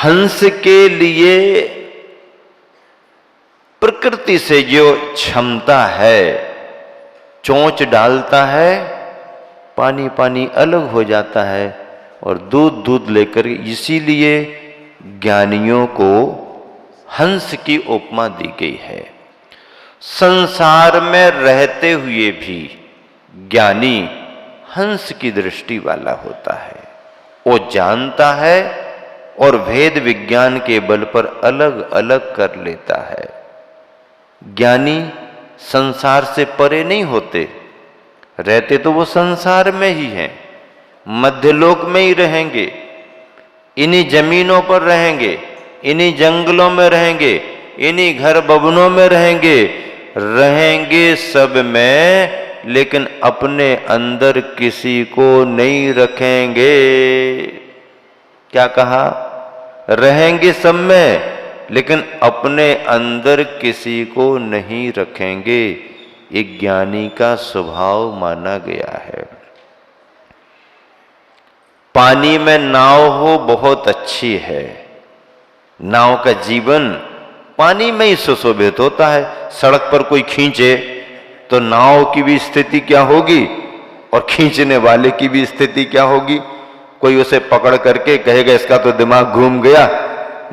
हंस के लिए प्रकृति से जो क्षमता है, चोंच डालता है, पानी पानी अलग हो जाता है और दूध दूध लेकर, इसीलिए ज्ञानियों को हंस की उपमा दी गई है। संसार में रहते हुए भी ज्ञानी हंस की दृष्टि वाला होता है। वो जानता है और भेद विज्ञान के बल पर अलग अलग कर लेता है। ज्ञानी संसार से परे नहीं होते, रहते तो वो संसार में ही हैं, मध्यलोक में ही रहेंगे, इन्हीं जमीनों पर रहेंगे, इन्हीं जंगलों में रहेंगे, इन्हीं घर भवनों में रहेंगे सब में, लेकिन अपने अंदर किसी को नहीं रखेंगे। क्या कहा? रहेंगे सब में, लेकिन अपने अंदर किसी को नहीं रखेंगे। एक ज्ञानी का स्वभाव माना गया है। पानी में नाव हो बहुत अच्छी है, नाव का जीवन पानी में ही सुशोभित होता है। सड़क पर कोई खींचे तो नाव की भी स्थिति क्या होगी और खींचने वाले की भी स्थिति क्या होगी? कोई उसे पकड़ करके कहेगा इसका तो दिमाग घूम गया,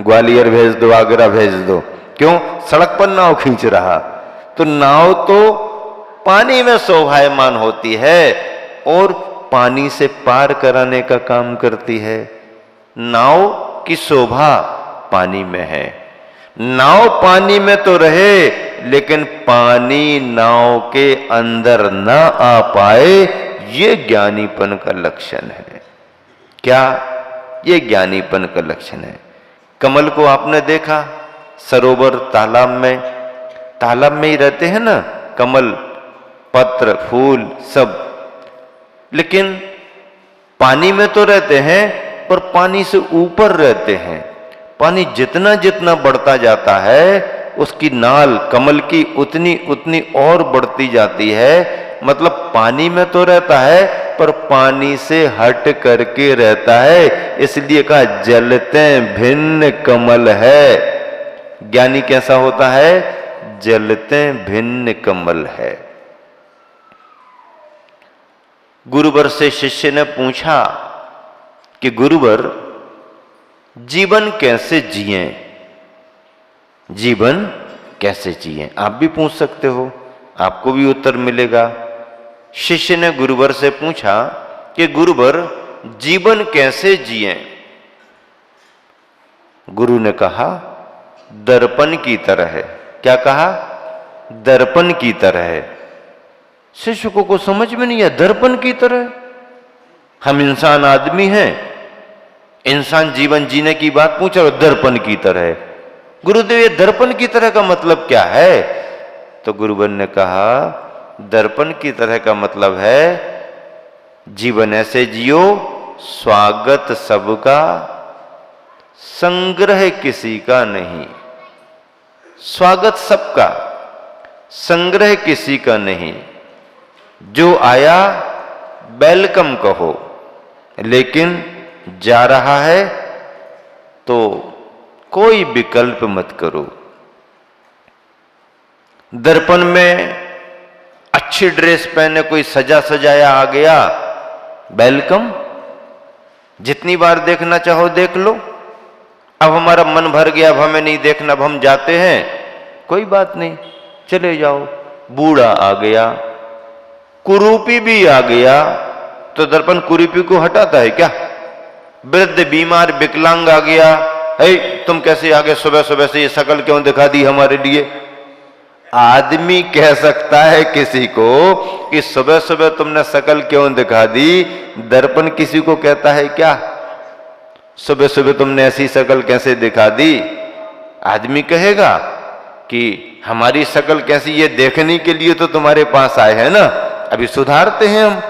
ग्वालियर भेज दो, आगरा भेज दो। क्यों? सड़क पर नाव खींच रहा। तो नाव तो पानी में शोभायमान होती है और पानी से पार कराने का काम करती है। नाव की शोभा पानी में है। नाव पानी में तो रहे, लेकिन पानी नाव के अंदर न आ पाए, ये ज्ञानीपन का लक्षण है। क्या? ये ज्ञानीपन का लक्षण है। कमल को आपने देखा, सरोवर तालाब में ही रहते हैं ना कमल, पत्र, फूल सब, लेकिन पानी में तो रहते हैं पर पानी से ऊपर रहते हैं। पानी जितना जितना बढ़ता जाता है, उसकी नाल कमल की उतनी उतनी और बढ़ती जाती है। मतलब पानी में तो रहता है पर पानी से हट करके रहता है, इसलिए कहा जलते भिन्न कमल है। ज्ञानी कैसा होता है? जलते भिन्न कमल है। गुरुवर से शिष्य ने पूछा कि गुरुवर, जीवन कैसे जिएं? जीवन कैसे जिएं? आप भी पूछ सकते हो, आपको भी उत्तर मिलेगा। शिष्य ने गुरुवर से पूछा कि गुरुवर, जीवन कैसे जिएं? गुरु ने कहा, दर्पण की तरह है। क्या कहा? दर्पण की तरह है। शिष्य को समझ में नहीं आया, दर्पण की तरह? हम इंसान आदमी हैं, इंसान जीवन जीने की बात पूछ रहे हो, दर्पण की तरह। गुरुदेव, ये दर्पण की तरह का मतलब क्या है? तो गुरुवर ने कहा, दर्पण की तरह का मतलब है जीवन ऐसे जियो, स्वागत सबका, संग्रह किसी का नहीं। स्वागत सबका, संग्रह किसी का नहीं। जो आया वेलकम कहो, लेकिन जा रहा है तो कोई विकल्प मत करो। दर्पण में अच्छी ड्रेस पहने कोई सजा सजाया आ गया, वेलकम, जितनी बार देखना चाहो देख लो। अब हमारा मन भर गया, अब हमें नहीं देखना, अब हम जाते हैं, कोई बात नहीं, चले जाओ। बूढ़ा आ गया, कुरूपी भी आ गया, तो दर्पण कुरूपी को हटाता है क्या? वृद्ध बीमार विकलांग आ गया, हे तुम कैसे आ गए सुबह सुबह से, ये शकल क्यों दिखा दी हमारे लिए? आदमी कह सकता है किसी को कि सुबह सुबह तुमने शकल क्यों दिखा दी। दर्पण किसी को कहता है क्या? सुबह सुबह तुमने ऐसी शकल कैसे दिखा दी? आदमी कहेगा कि हमारी शकल कैसी, ये देखने के लिए तो तुम्हारे पास आए हैं ना, अभी सुधारते हैं हम।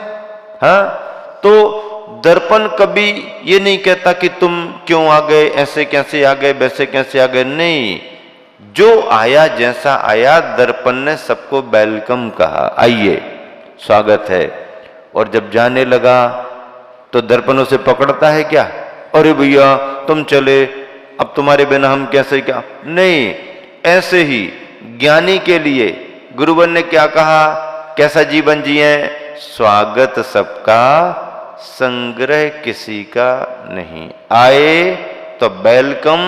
हाँ, तो दर्पण कभी ये नहीं कहता कि तुम क्यों आ गए, ऐसे कैसे आ गए, वैसे कैसे आ गए। नहीं, जो आया जैसा आया, दर्पण ने सबको वेलकम कहा, आइए, स्वागत है। और जब जाने लगा तो दर्पण उसे पकड़ता है क्या? अरे भैया तुम चले, अब तुम्हारे बिना हम कैसे क्या, नहीं। ऐसे ही ज्ञानी के लिए गुरुवर ने क्या कहा, कैसा जीवन जिए, स्वागत सबका, संग्रह किसी का नहीं। आए तो वेलकम,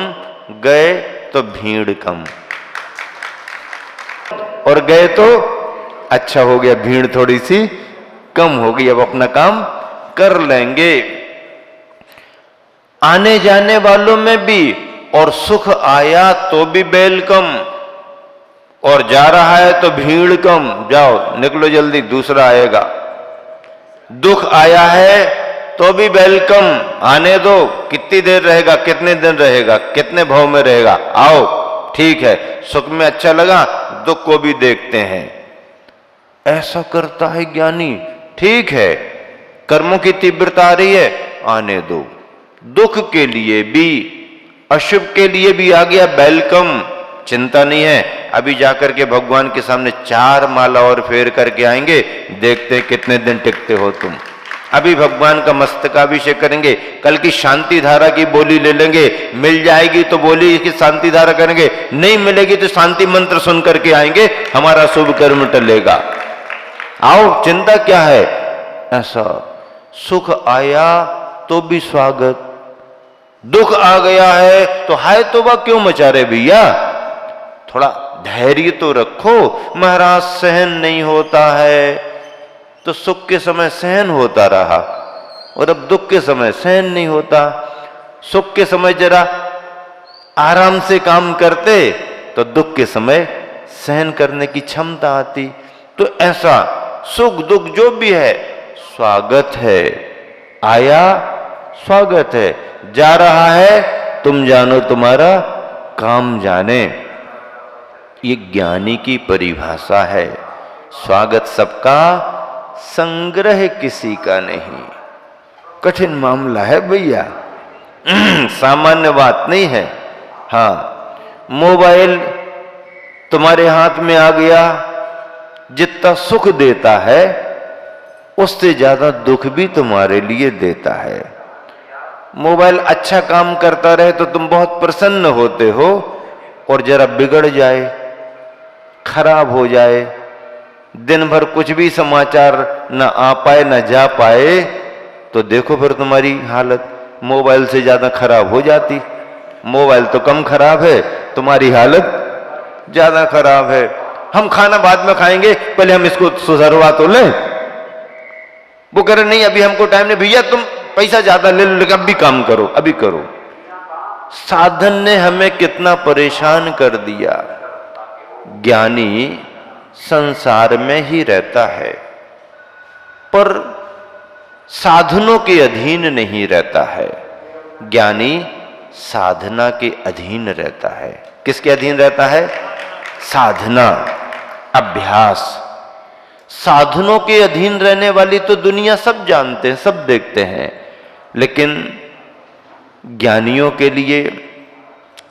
गए तो भीड़ कम, और गए तो अच्छा हो गया, भीड़ थोड़ी सी कम हो गई, अब अपना काम कर लेंगे। आने जाने वालों में भी, और सुख आया तो भी वेलकम, और जा रहा है तो भीड़ कम, जाओ निकलो जल्दी दूसरा आएगा। दुख आया है तो भी वेलकम, आने दो, कितनी देर रहेगा, कितने दिन रहेगा, कितने भाव में रहेगा, आओ ठीक है। सुख में अच्छा लगा, दुख को भी देखते हैं। ऐसा करता है ज्ञानी, ठीक है कर्मों की तीव्रता आ रही है, आने दो। दुख के लिए भी, अशुभ के लिए भी आ गया वेलकम, चिंता नहीं है। अभी जाकर के भगवान के सामने 4 माला और फेर करके आएंगे, देखते कितने दिन टिकते हो तुम। अभी भगवान का मस्तकाभिषेक करेंगे, कल की शांति धारा की बोली ले लेंगे, मिल जाएगी तो बोली की शांति धारा करेंगे, नहीं मिलेगी तो शांति मंत्र सुन करके आएंगे, हमारा शुभ कर्म टलेगा। आओ, चिंता क्या है। ऐसा सुख आया तो भी स्वागत, दुख आ गया है तो हाय तौबा क्यों मचा रहे भैया, थोड़ा धैर्य तो रखो। महाराज सहन नहीं होता है, तो सुख के समय सहन होता रहा, और अब दुख के समय सहन नहीं होता। सुख के समय जरा आराम से काम करते तो दुख के समय सहन करने की क्षमता आती। तो ऐसा सुख दुख जो भी है स्वागत है, आया स्वागत है, जा रहा है तुम जानो तुम्हारा काम जाने। ये ज्ञानी की परिभाषा है। स्वागत सबका, संग्रह किसी का नहीं। कठिन मामला है भैया, सामान्य बात नहीं है। हाँ, मोबाइल तुम्हारे हाथ में आ गया, जितना सुख देता है उससे ज्यादा दुख भी तुम्हारे लिए देता है। मोबाइल अच्छा काम करता रहे तो तुम बहुत प्रसन्न होते हो, और जरा बिगड़ जाए, खराब हो जाए, दिन भर कुछ भी समाचार न आ पाए न जा पाए, तो देखो फिर तुम्हारी हालत मोबाइल से ज्यादा खराब हो जाती। मोबाइल तो कम खराब है, तुम्हारी हालत ज्यादा खराब है। हम खाना बाद में खाएंगे, पहले हम इसको सुधरवा तो लें। वो कह रहे नहीं अभी हमको टाइम नहीं, भैया तुम पैसा ज्यादा ले लो, अब भी काम करो, अभी करो। साधन ने हमें कितना परेशान कर दिया। ज्ञानी संसार में ही रहता है, पर साधनों के अधीन नहीं रहता है। ज्ञानी साधना के अधीन रहता है। किसके अधीन रहता है? साधना, अभ्यास। साधनों के अधीन रहने वाली तो दुनिया सब जानते हैं, सब देखते हैं, लेकिन ज्ञानियों के लिए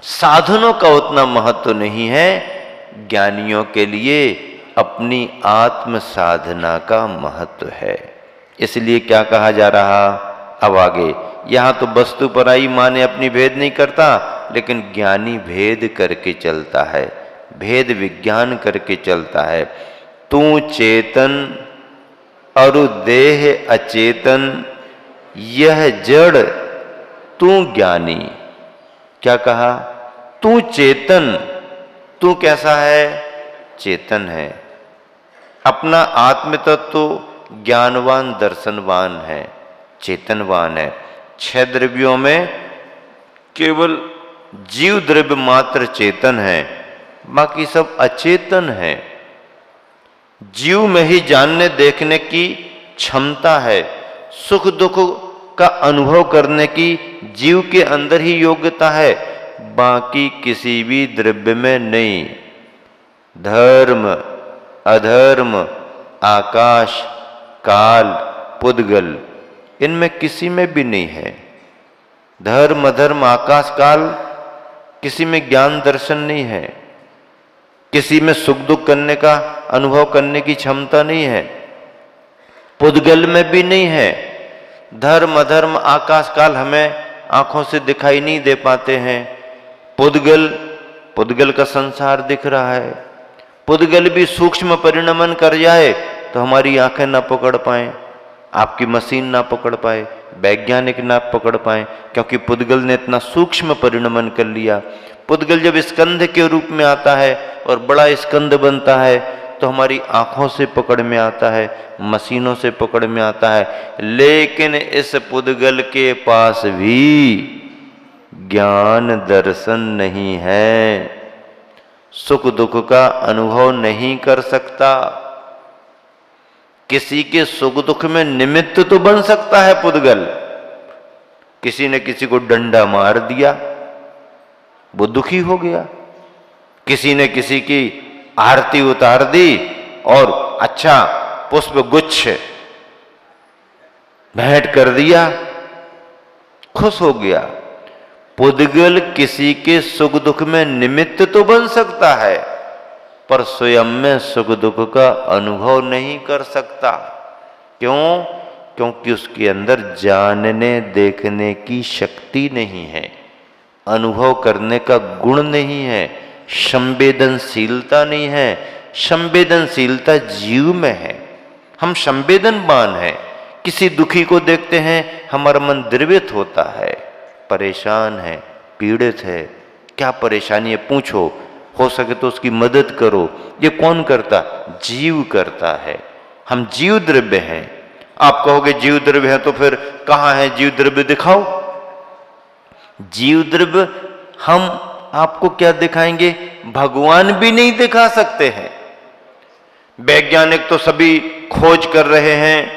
साधनों का उतना महत्व नहीं है। ज्ञानियों के लिए अपनी आत्म साधना का महत्व है। इसलिए क्या कहा जा रहा अब आगे, यहां तो वस्तु पराई माने अपनी भेद नहीं करता, लेकिन ज्ञानी भेद करके चलता है, भेद विज्ञान करके चलता है। तू चेतन अरु देह अचेतन, यह जड़ तू ज्ञानी। क्या कहा? तू चेतन, तू कैसा है? चेतन है। अपना आत्म तत्व तो ज्ञानवान दर्शनवान है, चेतनवान है। 6 द्रव्यों में केवल जीव द्रव्य मात्र चेतन है, बाकी सब अचेतन है। जीव में ही जानने देखने की क्षमता है, सुख दुख का अनुभव करने की जीव के अंदर ही योग्यता है, बाकी किसी भी द्रव्य में नहीं। धर्म अधर्म, आकाश काल पुद्गल, इनमें किसी में भी नहीं है। धर्म अधर्म आकाश काल, किसी में ज्ञान दर्शन नहीं है, किसी में सुख दुख करने का अनुभव करने की क्षमता नहीं है, पुद्गल में भी नहीं है। धर्म अधर्म आकाश काल हमें आंखों से दिखाई नहीं दे पाते हैं, पुद्गल, पुद्गल का संसार दिख रहा है। पुद्गल भी सूक्ष्म परिणमन कर जाए तो हमारी आंखें ना पकड़ पाए, आपकी मशीन ना पकड़ पाए, वैज्ञानिक ना पकड़ पाए, क्योंकि पुद्गल ने इतना सूक्ष्म परिणमन कर लिया। पुद्गल जब स्कंध के रूप में आता है और बड़ा स्कंध बनता है तो हमारी आंखों से पकड़ में आता है, मशीनों से पकड़ में आता है। लेकिन इस पुद्गल के पास भी ज्ञान दर्शन नहीं है, सुख दुख का अनुभव नहीं कर सकता। किसी के सुख दुख में निमित्त तो बन सकता है पुद्गल। किसी ने किसी को डंडा मार दिया, वो दुखी हो गया। किसी ने किसी की आरती उतार दी और अच्छा पुष्प गुच्छ भेंट कर दिया, खुश हो गया। पुद्गल किसी के सुख दुख में निमित्त तो बन सकता है, पर स्वयं में सुख दुख का अनुभव नहीं कर सकता। क्यों? क्योंकि उसके अंदर जानने देखने की शक्ति नहीं है, अनुभव करने का गुण नहीं है, संवेदनशीलता नहीं है। संवेदनशीलता जीव में है, हम संवेदनवान हैं। किसी दुखी को देखते हैं हमारा मन द्रवित होता है, परेशान है, पीड़ित है, क्या परेशानी है पूछो, हो सके तो उसकी मदद करो। ये कौन करता? जीव करता है। हम जीव द्रव्य हैं। आप कहोगे जीव द्रव्य है तो फिर कहां है जीव द्रव्य, दिखाओ। जीव द्रव्य हम आपको क्या दिखाएंगे? भगवान भी नहीं दिखा सकते हैं। वैज्ञानिक तो सभी खोज कर रहे हैं,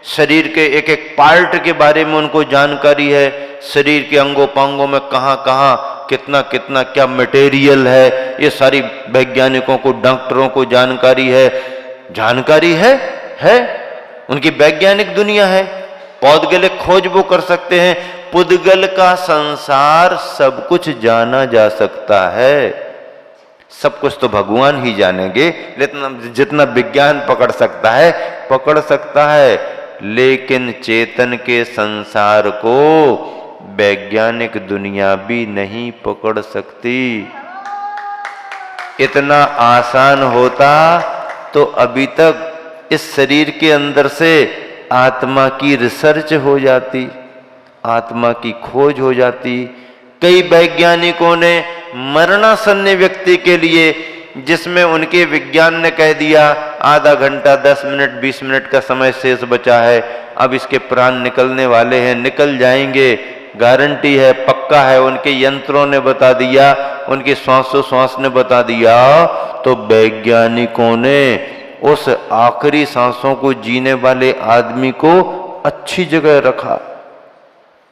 शरीर के एक एक पार्ट के बारे में उनको जानकारी है, शरीर के अंगों पांगों में कहां कहां कितना कितना क्या मटेरियल है, ये सारी वैज्ञानिकों को, डॉक्टरों को जानकारी है। जानकारी है उनकी वैज्ञानिक दुनिया है। पौद्गलिक खोज वो कर सकते हैं। पुद्गल का संसार सब कुछ जाना जा सकता है। सब कुछ तो भगवान ही जानेंगे, लेकिन जितना विज्ञान पकड़ सकता है पकड़ सकता है, लेकिन चेतन के संसार को वैज्ञानिक दुनिया भी नहीं पकड़ सकती। इतना आसान होता तो अभी तक इस शरीर के अंदर से आत्मा की रिसर्च हो जाती, आत्मा की खोज हो जाती। कई वैज्ञानिकों ने मरणासन्न व्यक्ति के लिए, जिसमें उनके विज्ञान ने कह दिया आधा घंटा 10 मिनट 20 मिनट का समय शेष बचा है, अब इसके प्राण निकलने वाले हैं, निकल जाएंगे, गारंटी है, पक्का है, उनके यंत्रों ने बता दिया, उनकी श्वासोश्वास ने बता दिया, तो वैज्ञानिकों ने उस आखिरी सांसों को जीने वाले आदमी को अच्छी जगह रखा,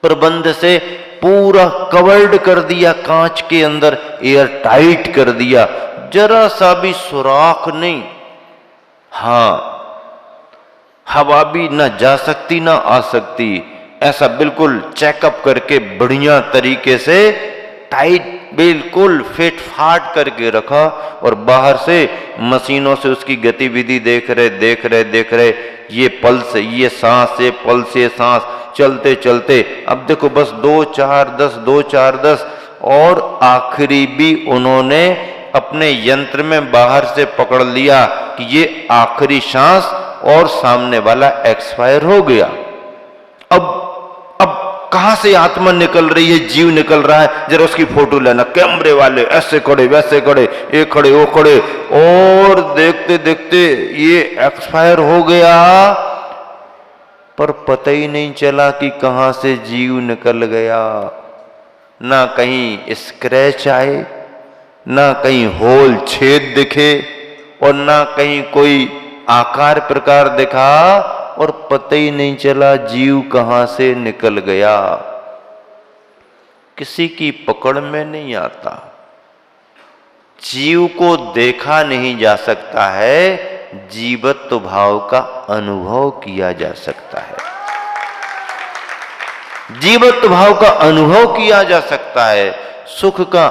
प्रबंध से पूरा कवर्ड कर दिया, कांच के अंदर एयर टाइट कर दिया, जरा सा भी सुराख नहीं। हां, हवा भी ना जा सकती ना आ सकती, ऐसा बिल्कुल चेकअप करके बढ़िया तरीके से टाइट बिल्कुल फिट फाट करके रखा। और बाहर से मशीनों से उसकी गतिविधि देख रहे, ये पल्स, ये सांस, ये पल्स, ये सांस, चलते चलते अब देखो बस 2 4 10 2 4 10, और आखिरी भी उन्होंने अपने यंत्र में बाहर से पकड़ लिया कि ये आखिरी सांस, और सामने वाला एक्सपायर हो गया। अब कहां से आत्मा निकल रही है, जीव निकल रहा है, जरा उसकी फोटो लेना। कैमरे वाले ऐसे खड़े वैसे खड़े, ये खड़े वो खड़े, और देखते देखते ये एक्सपायर हो गया, पर पता ही नहीं चला कि कहां से जीव निकल गया। ना कहीं स्क्रैच आए, ना कहीं होल छेद दिखे, और ना कहीं कोई आकार प्रकार दिखा, और पता ही नहीं चला जीव कहां से निकल गया। किसी की पकड़ में नहीं आता। जीव को देखा नहीं जा सकता है, जीवत्व भाव का अनुभव किया जा सकता है। जीवत्व भाव का अनुभव किया जा सकता है। सुख का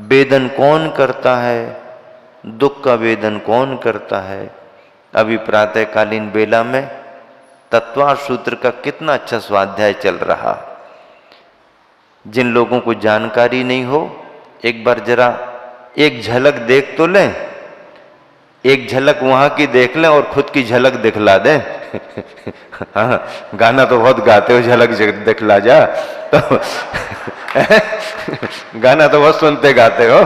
वेदन कौन करता है, दुख का वेदन कौन करता है। अभी प्रातःकालीन बेला में तत्वार सूत्र का कितना अच्छा स्वाध्याय चल रहा। जिन लोगों को जानकारी नहीं हो एक बार जरा एक झलक देख तो लें, एक झलक वहां की देख लें और खुद की झलक दिखला दें। हाँ, गाना तो बहुत गाते हो, झलक दिखला जा तो गाना तो बहुत सुनते गाते हो,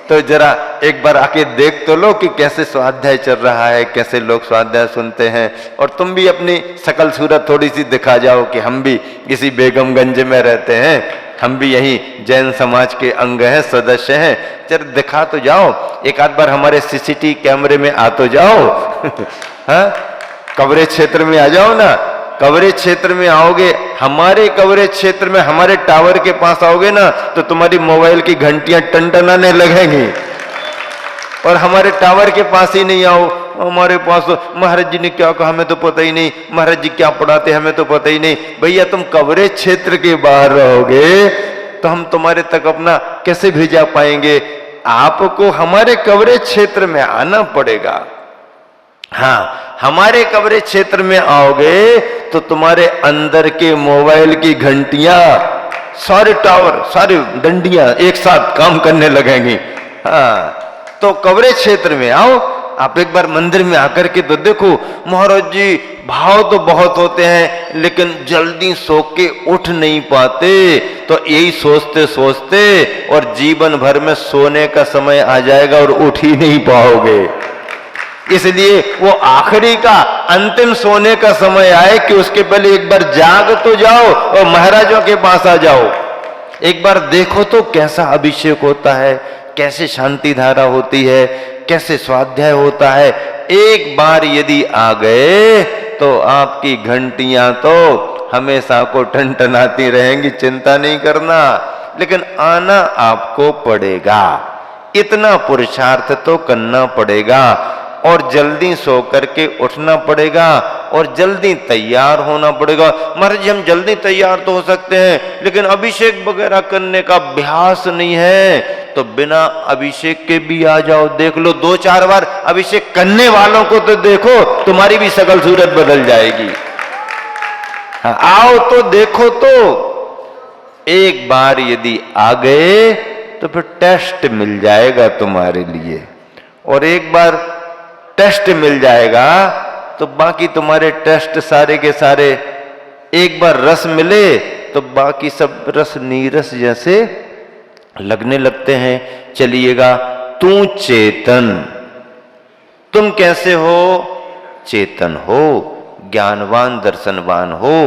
तो जरा एक बार आके देख तो लो कि कैसे स्वाध्याय चल रहा है, कैसे लोग स्वाध्याय सुनते हैं, और तुम भी अपनी शकल सूरत थोड़ी सी दिखा जाओ कि हम भी इसी बेगमगंज में रहते हैं, हम भी यही जैन समाज के अंग हैं, सदस्य हैं। चल दिखा तो जाओ, एक आध बार हमारे सीसीटीवी कैमरे में आ तो जाओ। हाँ, कवरेज क्षेत्र में आ जाओ ना, कवरेज क्षेत्र में आओगे, हमारे कवरेज क्षेत्र में हमारे टावर के पास आओगे ना तो तुम्हारी मोबाइल की घंटियां टनटनाने लगेंगी। और हमारे टावर के पास ही नहीं आओ, हमारे पास महाराज जी ने क्या कहा हमें तो पता ही नहीं, महाराज जी क्या पढ़ाते हमें तो पता ही नहीं। भैया तुम कवरेज क्षेत्र के बाहर रहोगे तो हम तुम्हारे तक अपना कैसे भेजा पाएंगे? आपको हमारे कवरेज क्षेत्र में आना पड़ेगा। हाँ, हमारे कवरेज क्षेत्र में आओगे तो तुम्हारे अंदर के मोबाइल की घंटियां, सारे टावर, सारी डंडियां एक साथ काम करने लगेंगी। हाँ, तो कवरेज क्षेत्र में आओ, आप एक बार मंदिर में आकर के तो देखो, महाराज जी भाव तो बहुत होते हैं लेकिन जल्दी सो के उठ नहीं पाते, तो यही सोचते सोचते और जीवन भर में सोने का समय आ जाएगा और उठ ही नहीं पाओगे। इसलिए वो आखिरी का अंतिम सोने का समय आए कि उसके पहले एक बार जाग तो जाओ और महाराजों के पास आ जाओ। एक बार देखो तो कैसा अभिषेक होता है, कैसे शांति धारा होती है, कैसे स्वाध्याय होता है। एक बार यदि आ गए तो आपकी घंटियां तो हमेशा को टनटनाती रहेंगी, चिंता नहीं करना। लेकिन आना आपको पड़ेगा, इतना पुरुषार्थ तो करना पड़ेगा और जल्दी सो करके उठना पड़ेगा और जल्दी तैयार होना पड़ेगा। महाराज जी हम जल्दी तैयार तो हो सकते हैं लेकिन अभिषेक वगैरह करने का अभ्यास नहीं है, तो बिना अभिषेक के भी आ जाओ, देख लो, 2-4 बार अभिषेक करने वालों को तो देखो, तुम्हारी भी शकल सूरत बदल जाएगी। हाँ, आओ तो देखो तो। एक बार यदि आ गए तो फिर टेस्ट मिल जाएगा तुम्हारे लिए, और एक बार टेस्ट मिल जाएगा तो बाकी तुम्हारे टेस्ट सारे के सारे, एक बार रस मिले तो बाकी सब रस नीरस जैसे लगने लगते हैं। चलिएगा, तू चेतन, तुम कैसे हो? चेतन हो, ज्ञानवान दर्शनवान हो।